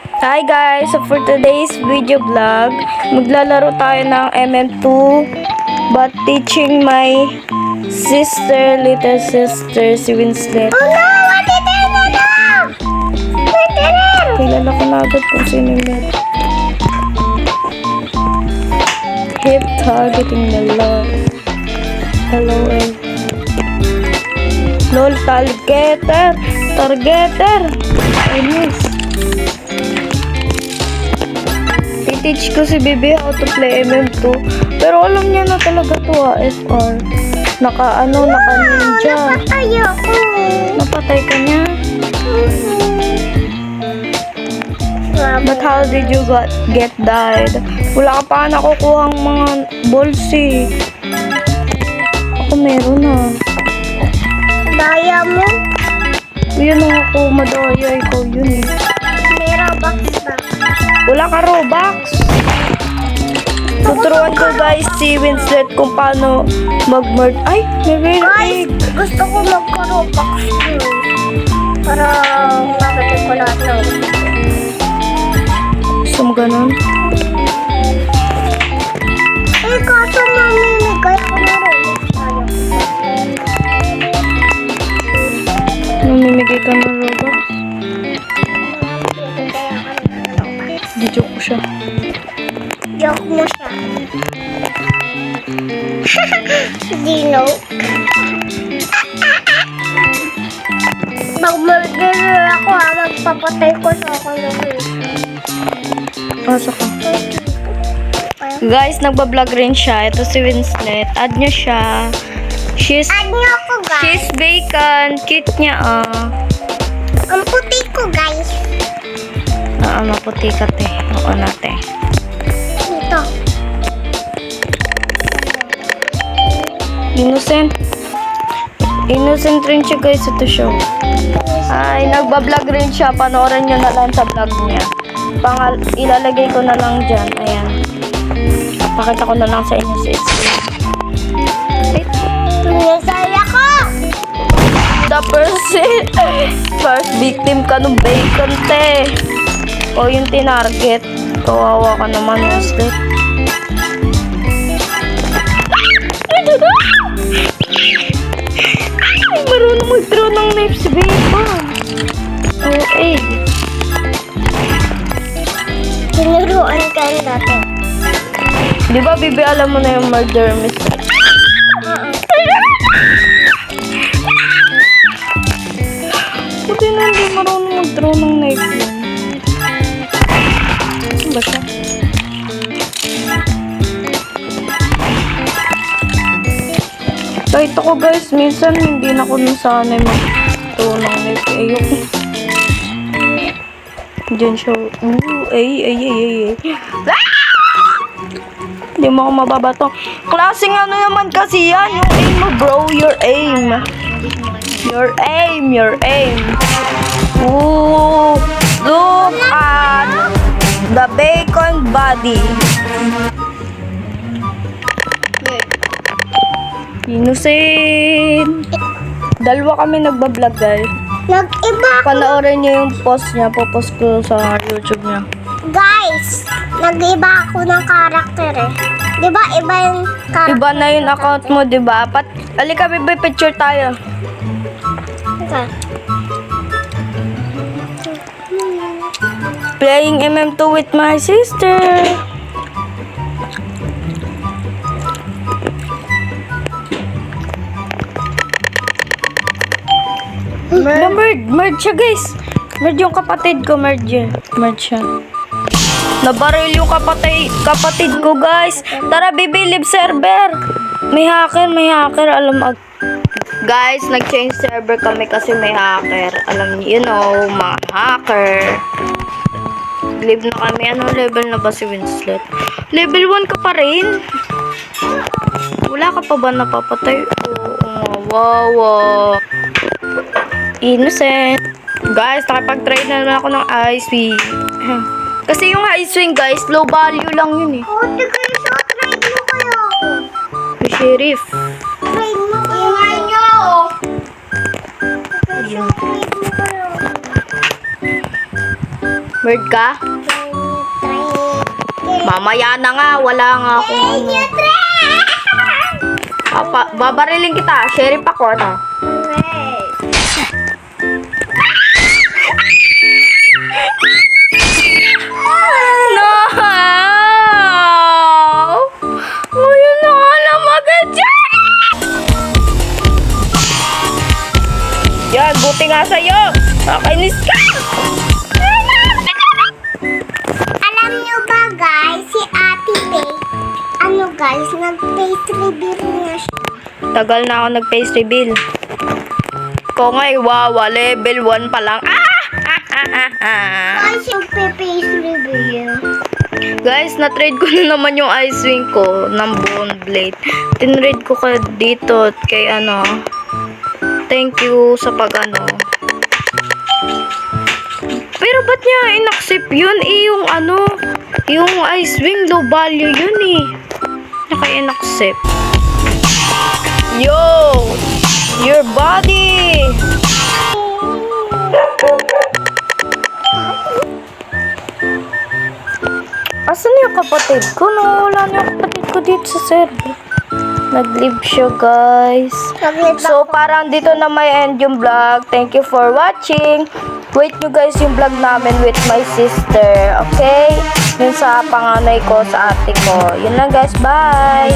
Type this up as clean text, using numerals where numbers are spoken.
Hi guys! So for today's video vlog, maglalaro tayo ng MM2 but teaching my little sister, si Winslet. Oh no! What did I know? Kilala ko na agad kung sino yun. Hip targeting the love. LOL. LOL targeter! I miss. I-teach ko si Bibi how to play MM2. Pero alam niya na talaga to FR. Naka-ninja. Napatay ako. Napatay ka niya? But how did you get died? Wala ka pa nakukuhang mga balls eh. Ako meron na. Daya mo? Yun ang ako, madaya. Ikaw yun eh. May Robux ba? Wala ka Robux. Tuturuan ko guys si Winslet kung paano mag-merge. Ay, may rare Guys, egg. gusto ko magka-Robux yun. Para makatin ko lahat ng Gusto mo ganun? eh, kaso mamimigay ako ng Robux. Namimigay ka ng Robux? Di-joke ko siya. Joke mo siya. Dino. Mag-murder ako magpapatay ko sa ako ng Asa ka? Guys, nagbablog rin siya. Ito si Winslet. Add niyo siya. She's Add niyo ako, guys. She's bacon. Cute niya, Ang puti ko, guys. Maputi ka, te. Oo na, te. Dito. Innocent. Innocent rin siya, guys. Ito siya. Ay, nagbablog rin siya. Panoorin nyo na lang sa vlog niya. Ilalagay ko na lang dyan. Ayan. Pakita ko na lang sa inyo sa screen. Tumisaya ko. The first victim ka ng bacon, te. O yung tinarget. Kawawa ka naman, Winslet. Ay, marunong mag-throw ng knife si bacon. Oh, eh. Tinuruan ka rin dati. Di ba, Bibi, alam mo na yung murder mystery? Buti na hindi marunong mag-throw ng knife yun. Ano ba siya? Kahit ako guys, minsan hindi na ako nasanay mag-throw ng knife. Ayoko. Diyan siya. Ay. Hindi mo ako mababato. Klaseng ano naman kasi yan. Yung aim mo, bro. Your aim. Ooh, look at the bacon body. Innocent. Dalawa kami nagbablog, guys. Nag-iba ako. Panoorin niyo yung post niya. Popost ko sa YouTube niya. Guys, nag-iba ako ng karakter eh. Di ba iba yung karakter? Iba na yung account mo, di ba? Alika, Bibi, picture tayo. Okay. Playing MM2 with my sister. Merge siya, guys. Merge yung kapatid ko, merge siya. Nabaril yung kapatid ko, guys. Tara, Bibi, live server. May hacker, alam guys, nag-change server kami kasi may hacker. Alam niyo, mga hacker. Live na kami. Anong level na ba si Winslet? Level 1 ka pa rin? Wala ka pa ba napapatay? Oo, wow. Innocent. Guys, nakapag-trade na naman ako ng ice swing. Kasi yung high swing, guys, low value lang yun eh. O, tigay siya. Trade mo kayo. Yung sheriff. Trade mo kayo. Ingay niyo. Trade mo kayo. Merge ka? Mamaya na nga, wala nga akong ano. Babariling kita, sheriff ako, ano? No! Ngayon na nga lang mag-adjust! Yan, buti nga sa'yo! Nakainis ka! Alam niyo ba guys, si Ate Faye, guys, nag-face reveal na siya. Tagal na ako nag-face reveal. Ko nga'y wawa, level 1 pa lang. Guys, yung face reveal. Guys, na-trade ko na naman yung ice wing ko ng bone blade. Tinrade ko ka dito kay ano. Thank you sa pag-ano. Pero ba't niya in-accept yun? Yung ano, yung ice wing, low value yun eh. Naka-in-accept. Yo! Your body! Asan yung kapatid ko? Wala na yung kapatid ko dito sa server. Nag-leave siya, guys. So, parang dito na may end yung vlog. Thank you for watching. Wait nyo guys yung vlog namin with my sister. Okay? Yun sa panganay ko, sa ate ko. Yun lang guys. Bye!